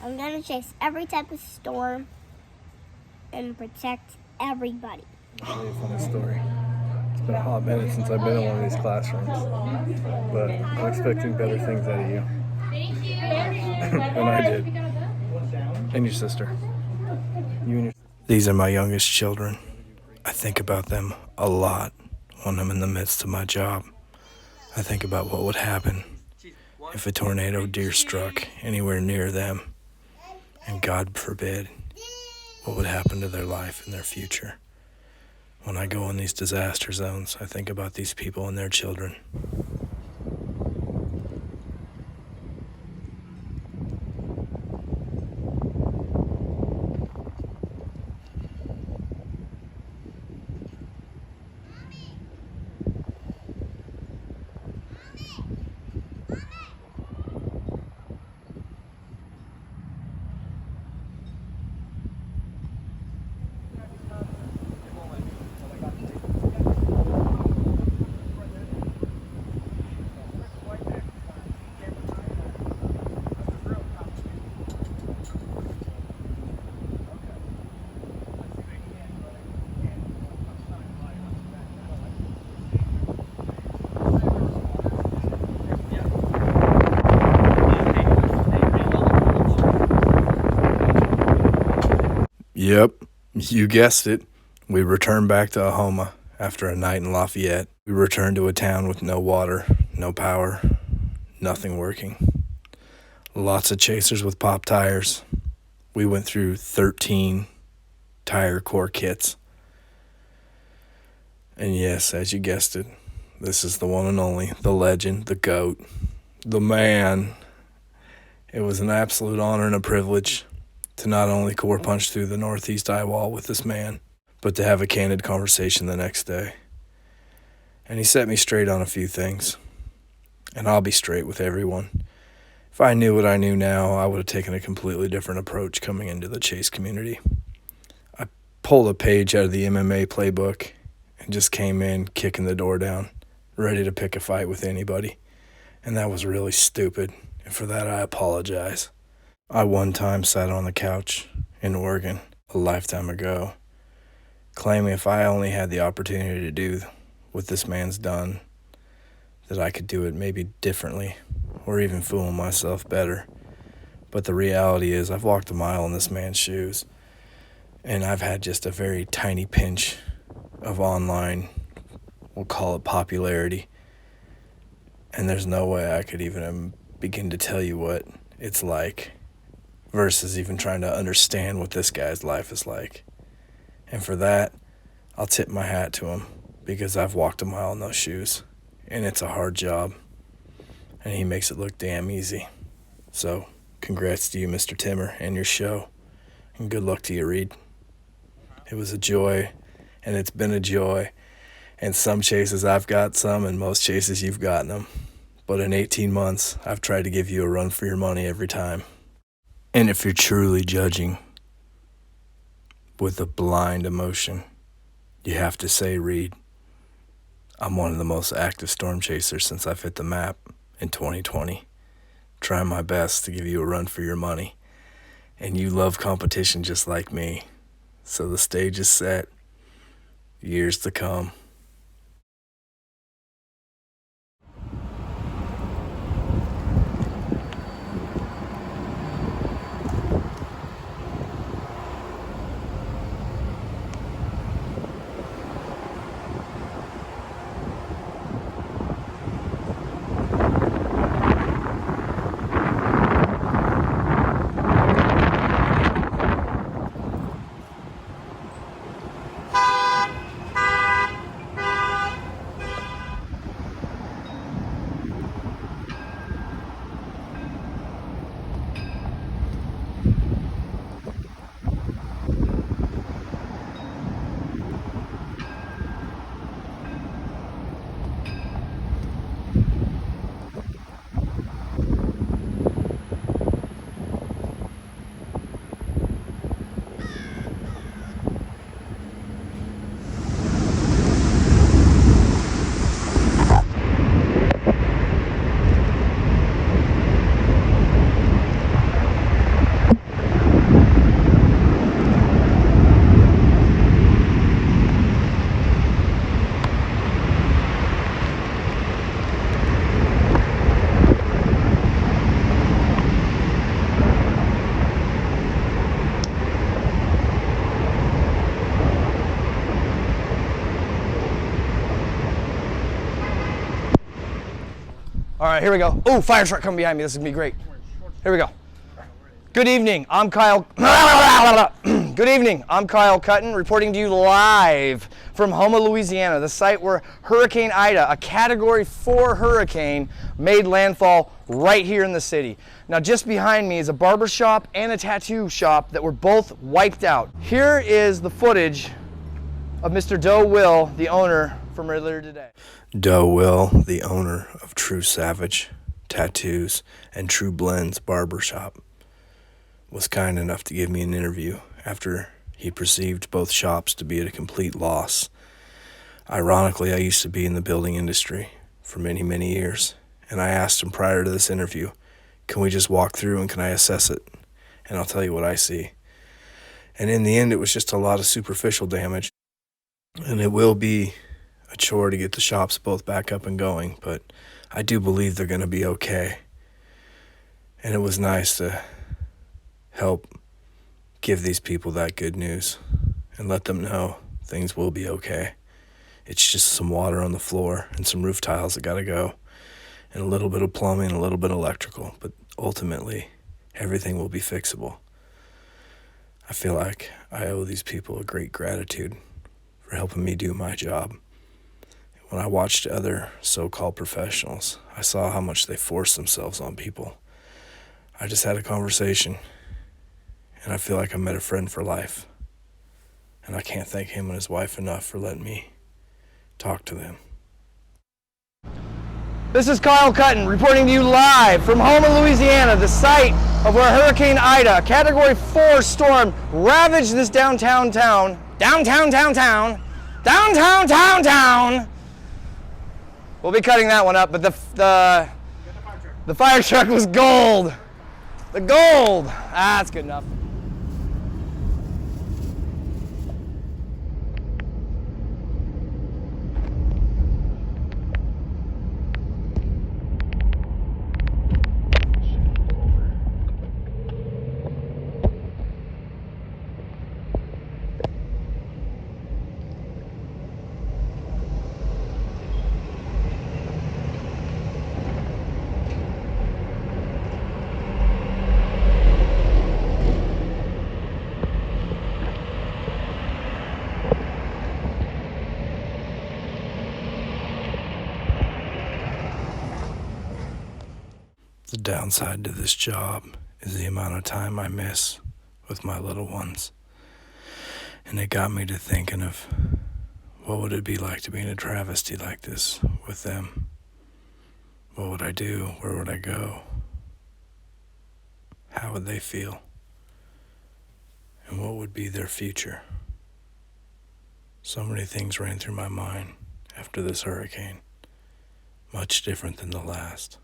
I'm gonna chase every type of storm and protect everybody. I'll tell you a funny story. It's been a hot minute since I've been in one of these classrooms, but I'm expecting better things out of you than I did. And your sister. You and your. These are my youngest children. I think about them a lot when I'm in the midst of my job. I think about what would happen if a tornado deer struck anywhere near them, and God forbid, what would happen to their life and their future. When I go in these disaster zones, I think about these people and their children. Yep, you guessed it. We returned back to Houma after a night in Lafayette. We returned to a town with no water, no power, nothing working. Lots of chasers with pop tires. We went through 13 tire core kits. And yes, as you guessed it, this is the one and only, the legend, the GOAT, the man. It was an absolute honor and a privilege to not only core punch through the northeast eye wall with this man, but to have a candid conversation the next day. And he set me straight on a few things. And I'll be straight with everyone. If I knew what I knew now, I would have taken a completely different approach coming into the chase community. I pulled a page out of the MMA playbook and just came in kicking the door down, ready to pick a fight with anybody. And that was really stupid. And for that, I apologize. I one time sat on the couch in Oregon a lifetime ago, claiming if I only had the opportunity to do what this man's done, that I could do it maybe differently or even fool myself better. But the reality is I've walked a mile in this man's shoes, and I've had just a very tiny pinch of online, we'll call it popularity, and there's no way I could even begin to tell you what it's like versus even trying to understand what this guy's life is like. And for that, I'll tip my hat to him because I've walked a mile in those shoes, and it's a hard job, and he makes it look damn easy. So, congrats to you, Mr. Timmer, and your show, and good luck to you, Reed. It was a joy, and it's been a joy, and some chases I've got some, and most chases you've gotten them. But in 18 months, I've tried to give you a run for your money every time. And if you're truly judging with a blind emotion, you have to say, Reed, I'm one of the most active storm chasers since I've hit the map in 2020. Trying my best to give you a run for your money. And you love competition just like me. So the stage is set. Years to come. All right, here we go. Oh, fire truck coming behind me. This is gonna be great. Here we go. Good evening. I'm Kyle. Good evening. I'm Kyle Cutton, reporting to you live from Houma, Louisiana, the site where Hurricane Ida, a Category 4 hurricane, made landfall right here in the city. Now, just behind me is a barber shop and a tattoo shop that were both wiped out. Here is the footage of Mr. Doe Will, the owner, from earlier today. Doe Will, the owner of True Savage Tattoos and True Blends Barbershop, was kind enough to give me an interview after he perceived both shops to be at a complete loss. Ironically, I used to be in the building industry for many, many years, and I asked him prior to this interview, can we just walk through and can I assess it? And I'll tell you what I see. And in the end, it was just a lot of superficial damage, and it will be a chore to get the shops both back up and going, but I do believe they're going to be okay. And it was nice to help give these people that good news and let them know things will be okay. It's just some water on the floor and some roof tiles that got to go, and a little bit of plumbing, a little bit of electrical, but ultimately everything will be fixable. I feel like I owe these people a great gratitude for helping me do my job. When I watched other so-called professionals, I saw how much they force themselves on people. I just had a conversation, and I feel like I met a friend for life. And I can't thank him and his wife enough for letting me talk to them. This is Kyle Cutton reporting to you live from Houma, Louisiana, the site of where Hurricane Ida, a Category 4 storm, ravaged this downtown town. We'll be cutting that one up, but the fire truck was gold. The gold. Ah, that's good enough. The downside to this job is the amount of time I miss with my little ones. And it got me to thinking of what would it be like to be in a travesty like this with them? What would I do? Where would I go? How would they feel? And what would be their future? So many things ran through my mind after this hurricane, much different than the last.